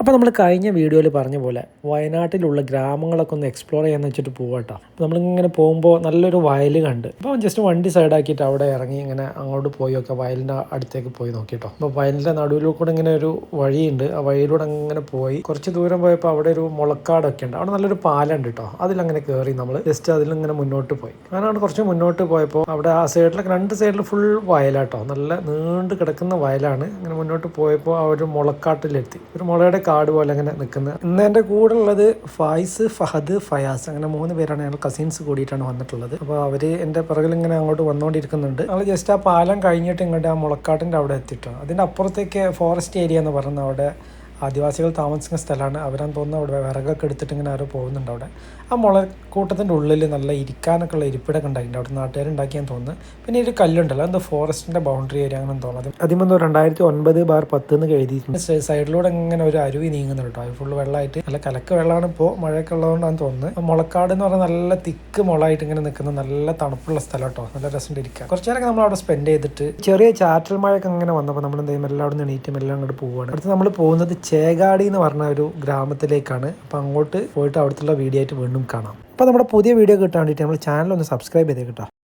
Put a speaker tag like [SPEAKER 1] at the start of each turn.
[SPEAKER 1] അപ്പോൾ നമ്മൾ കഴിഞ്ഞ വീഡിയോയിൽ പറഞ്ഞ പോലെ വയനാട്ടിലുള്ള ഗ്രാമങ്ങളൊക്കെ ഒന്ന് എക്സ്പ്ലോർ ചെയ്യാന്ന് വെച്ചിട്ട് പോകട്ടോ. നമ്മളിങ്ങനെ പോകുമ്പോൾ നല്ലൊരു വയൽ കണ്ട് അപ്പോൾ ജസ്റ്റ് വണ്ടി സൈഡാക്കിയിട്ട് അവിടെ ഇറങ്ങി ഇങ്ങനെ അങ്ങോട്ട് പോയി നോക്കാം. വയലിൻ്റെ അടുത്തേക്ക് പോയി നോക്കിട്ടോ. അപ്പോൾ വയലിൻ്റെ നടുവിലൂടെ കൂടെ ഇങ്ങനെ ഒരു വഴിയുണ്ട്. ആ വഴിയിലൂടെ അങ്ങനെ പോയി കുറച്ച് ദൂരം പോയപ്പോൾ അവിടെ ഒരു മുളക്കാടൊക്കെ ഉണ്ട്. അവിടെ നല്ലൊരു പാലുണ്ട് കേട്ടോ. അതിലങ്ങനെ കയറി നമ്മൾ ജസ്റ്റ് അതിലിങ്ങനെ മുന്നോട്ട് പോയി. അങ്ങനെ കുറച്ച് മുന്നോട്ട് പോയപ്പോൾ അവിടെ ആ സൈഡിലൊക്കെ രണ്ട് സൈഡിൽ ഫുൾ വയലാട്ടോ. നല്ല നീണ്ട് കിടക്കുന്ന വയലാണ്. അങ്ങനെ മുന്നോട്ട് പോയപ്പോൾ ആ ഒരു മുളക്കാട്ടിലെത്തി. ഒരു മുളയുടെ കാട് പോലെ അങ്ങനെ നിൽക്കുന്നത്. ഇന്ന് എൻ്റെ കൂടെ ഉള്ളത് ഫായിസ്, ഫഹദ്, ഫയാസ്, അങ്ങനെ 3 പേരാണ്. ഞങ്ങൾ കസിൻസ് കൂടിയിട്ടാണ് വന്നിട്ടുള്ളത്. അപ്പോൾ അവർ എൻ്റെ പിറകിൽ ഇങ്ങനെ അങ്ങോട്ട് വന്നുകൊണ്ടിരിക്കുന്നുണ്ട്. ഞങ്ങൾ ജസ്റ്റ് ആ പാലം കഴിഞ്ഞിട്ട് ഇങ്ങോട്ട് ആ മുളക്കാട്ടിൻ്റെ അവിടെ എത്തിയിട്ടോ. അതിൻ്റെ അപ്പുറത്തേക്ക് ഫോറസ്റ്റ് ഏരിയ എന്ന് പറയുന്നത് അവിടെ ആദിവാസികൾ താമസിക്കുന്ന സ്ഥലമാണ്. അവരാന്ന് തോന്നുന്നു അവിടെ വിറകൊക്കെ എടുത്തിട്ട് ഇങ്ങനെ ആരോ പോകുന്നുണ്ട്. അവിടെ ആ മുളക്കൂട്ടത്തിൻ്റെ ഉള്ളിൽ നല്ല ഇരിക്കാനൊക്കെ ഉള്ള ഇരിപ്പിടൊക്കെ ഉണ്ടായിട്ടുണ്ട്. അവിടെ നാട്ടുകാരുണ്ടാക്കിയാന്ന് തോന്നുന്നു. പിന്നെ ഒരു കല്ലുണ്ടല്ലോ, എന്തോ ഫോറസ്റ്റിൻ്റെ ബൗണ്ടറി ഏരിയ അങ്ങനെ തോന്നുന്നത്. അതിമെന്തോ 2009/10 എന്ന് എഴുതിയിട്ടുണ്ട്. സൈഡിലൂടെ ഇങ്ങനെ ഒരു അരുവി നീങ്ങുന്നുണ്ട് കേട്ടോ. അത് ഫുള്ള് വെള്ളമായിട്ട് നല്ല കലക്ക് വെള്ളമാണ്. ഇപ്പോൾ മഴയൊക്കെ ഉള്ളതുകൊണ്ടാണ് തോന്നുന്നത്. മുളക്കാട് എന്ന് പറഞ്ഞാൽ നല്ല തിക്ക് മുളായിട്ട് ഇങ്ങനെ നിൽക്കുന്ന നല്ല തണുപ്പുള്ള സ്ഥലം കേട്ടോ. നല്ല രസം ഇരിക്കുക. കുറച്ച് നേരമൊക്കെ നമ്മൾ അവിടെ സ്പെൻഡ് ചെയ്തിട്ട് ചെറിയ ചാറ്റൽ മഴയൊക്കെ അങ്ങനെ വന്നപ്പോൾ നമ്മൾ എന്ത് ചെയ്യും, എല്ലാം അവിടെ നിന്ന് എണീറ്റും എല്ലാം അങ്ങോട്ട് പോവുകയാണ്. അടുത്ത് നമ്മൾ പോകുന്നത് ചേകാടി എന്ന് പറഞ്ഞ ഒരു ഗ്രാമത്തിലേക്കാണ്. അപ്പോൾ അങ്ങോട്ട് പോയിട്ട് അവിടുത്തെ വീഡിയോ ആയിട്ട് വീണ്ടും കാണാം. അപ്പോൾ നമ്മുടെ പുതിയ വീഡിയോ കിട്ടാൻ വേണ്ടിയിട്ട് നമ്മൾ ചാനൽ ഒന്ന് സബ്സ്ക്രൈബ് ചെയ്തേ കേട്ടോ.